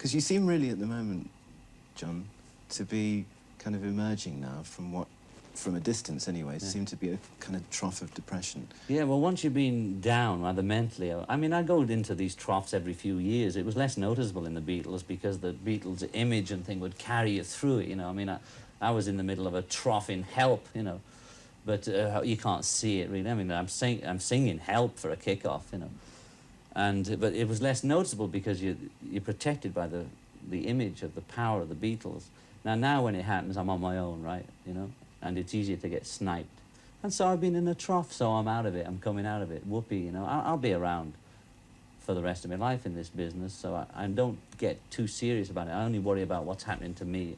Because you seem really, at the moment, John, to be kind of emerging now from a distance anyway, seem to be a kind of trough of depression. Yeah, well, once you've been down, rather mentally, I mean, I go into these troughs every few years. It was less noticeable in the Beatles because the Beatles' image and thing would carry you through it, you know. I mean, I was in the middle of a trough in Help, you know, but you can't see it, really. I mean, I'm singing Help for a kick-off, you know. But it was less noticeable because you're protected by the image of the power of the Beatles. Now when it happens, I'm on my own, right, you know, and it's easier to get sniped. And so I've been in a trough, so I'm out of it. I'm coming out of it. Whoopee, you know. I'll be around for the rest of my life in this business, so I don't get too serious about it. I only worry about what's happening to me.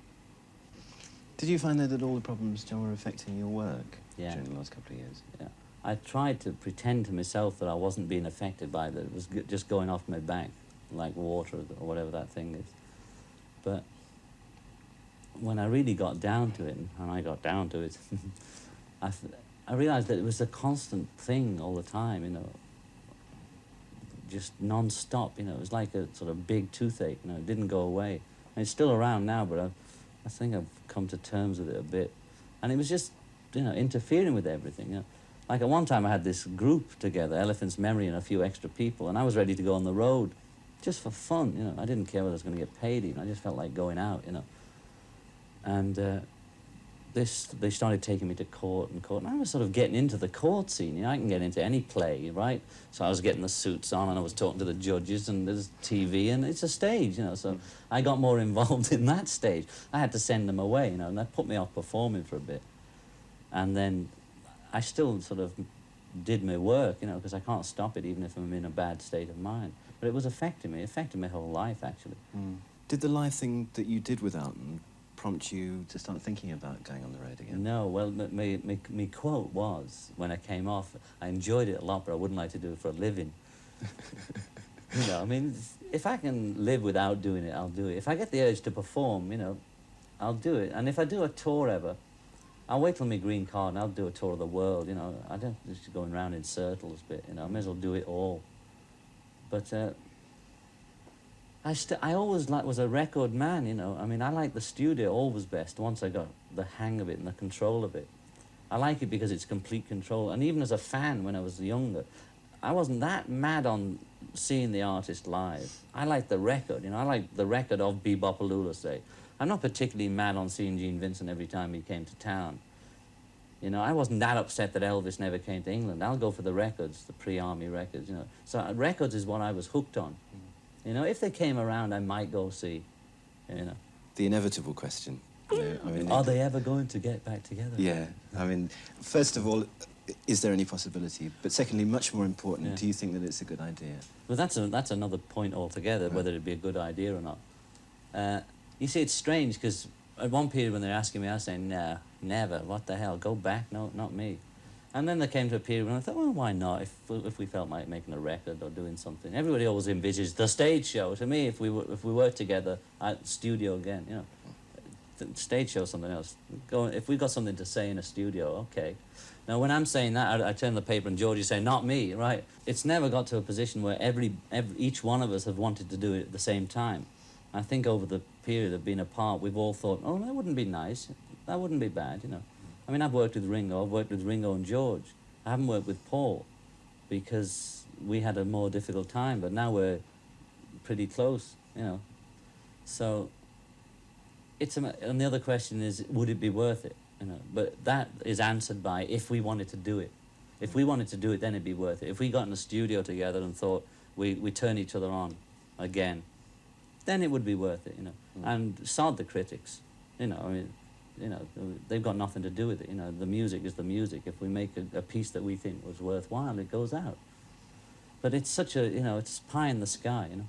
Did you find that all the problems, John, were affecting your work during the last couple of years? Yeah. I tried to pretend to myself that I wasn't being affected by it, that it was just going off my back, like water or whatever that thing is. But when I really got down to it, and I got down to it, I realized that it was a constant thing all the time, you know, just non-stop, you know. It was like a sort of big toothache, you know, it didn't go away. And it's still around now, but I think I've come to terms with it a bit. And it was just, you know, interfering with everything, you know. Like at one time I had this group together, Elephant's Memory and a few extra people, and I was ready to go on the road just for fun, you know. I didn't care whether I was going to get paid even. I just felt like going out, you know. And they started taking me to court, and I was sort of getting into the court scene. You know, I can get into any play, right? So I was getting the suits on, and I was talking to the judges, and there's TV, and it's a stage, you know. So I got more involved in that stage. I had to send them away, you know, and that put me off performing for a bit. And then I still sort of did my work, you know, because I can't stop it even if I'm in a bad state of mind. But it was affecting me. It affected my whole life, actually. Did the live thing that you did with Elton prompt you to start thinking about going on the road again? No, well, my quote was, when I came off, I enjoyed it a lot, but I wouldn't like to do it for a living. You know, I mean, if I can live without doing it, I'll do it. If I get the urge to perform, you know, I'll do it. And if I do a tour ever, I'll wait till my green card and I'll do a tour of the world, you know. I don't just going around in circles a bit, you know. I may as well do it all. But I always was a record man, you know. I mean, I like the studio always best once I got the hang of it and the control of it. I like it because it's complete control. And even as a fan when I was younger, I wasn't that mad on seeing the artist live. I liked the record, you know. I liked the record of Bebopaloola, say. I'm not particularly mad on seeing Gene Vincent every time he came to town. You know, I wasn't that upset that Elvis never came to England. I'll go for the records, the pre-army records, you know. So records is what I was hooked on. You know, if they came around, I might go see, you know. The inevitable question. You know, I mean, are they ever going to get back together? Yeah, I mean, first of all, is there any possibility? But secondly, much more important, do you think that it's a good idea? Well, that's another point altogether, whether it'd be a good idea or not. You see, it's strange, because at one period when they're asking me, I was saying, nah, never, what the hell, go back, no, not me. And then there came to a period when I thought, well, why not, if we felt like making a record or doing something. Everybody always envisages the stage show. To me, if we worked together, studio again, you know. The stage show, something else. If we got something to say in a studio, okay. Now, when I'm saying that, I turn the paper and George is saying, not me, right? It's never got to a position where each one of us have wanted to do it at the same time. I think over the period of being apart, we've all thought, oh, that wouldn't be nice. That wouldn't be bad, you know. I mean, I've worked with Ringo. I've worked with Ringo and George. I haven't worked with Paul because we had a more difficult time, but now we're pretty close, you know. So, and the other question is, would it be worth it? You know, but that is answered by if we wanted to do it. If we wanted to do it, then it'd be worth it. If we got in the studio together and thought we turn each other on again, then it would be worth it, you know. And sod the critics, you know. I mean, you know, they've got nothing to do with it. You know, the music is the music. If we make a piece that we think was worthwhile, it goes out. But it's such a, you know, it's pie in the sky, you know.